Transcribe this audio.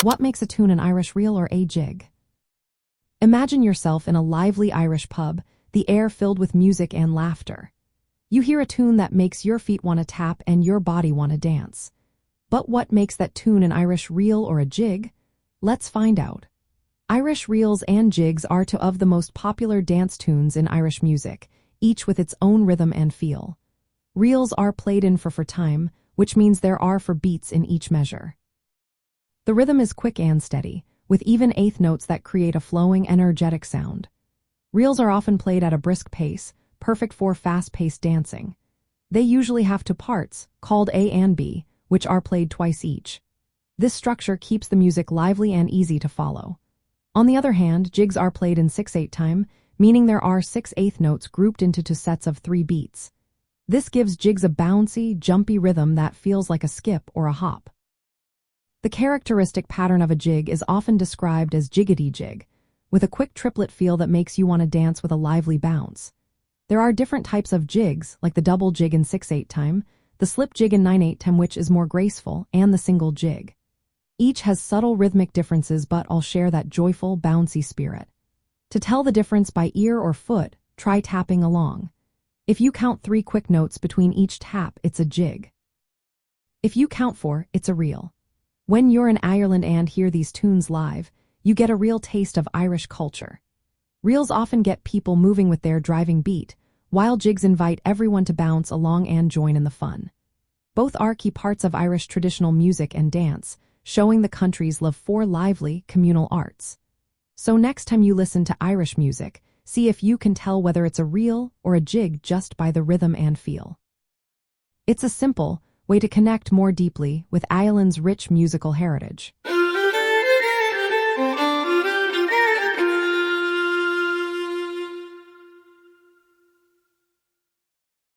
What makes a tune an Irish reel or a jig? Imagine yourself in a lively Irish pub, the air filled with music and laughter. You hear a tune that makes your feet want to tap and your body want to dance. But what makes that tune an Irish reel or a jig? Let's find out. Irish reels and jigs are two of the most popular dance tunes in Irish music, each with its own rhythm and feel. Reels are played in for time, which means there are 4 beats in each measure. The rhythm is quick and steady, with even eighth notes that create a flowing, energetic sound. Reels are often played at a brisk pace, perfect for fast-paced dancing. They usually have 2 parts, called A and B, which are played twice each. This structure keeps the music lively and easy to follow. On the other hand, jigs are played in 6/8 time, meaning there are 6 eighth notes grouped into 2 sets of 3 beats. This gives jigs a bouncy, jumpy rhythm that feels like a skip or a hop. The characteristic pattern of a jig is often described as jiggity jig, with a quick triplet feel that makes you want to dance with a lively bounce. There are different types of jigs, like the double jig in 6/8 time, the slip jig in 9/8 time, which is more graceful, and the single jig. Each has subtle rhythmic differences, but all share that joyful, bouncy spirit. To tell the difference by ear or foot, try tapping along. If you count 3 quick notes between each tap, it's a jig. If you count 4, it's a reel. When you're in Ireland and hear these tunes live, you get a real taste of Irish culture. Reels often get people moving with their driving beat, while jigs invite everyone to bounce along and join in the fun. Both are key parts of Irish traditional music and dance, showing the country's love for lively, communal arts. So next time you listen to Irish music, see if you can tell whether it's a reel or a jig just by the rhythm and feel. It's a simple way to connect more deeply with Ireland's rich musical heritage.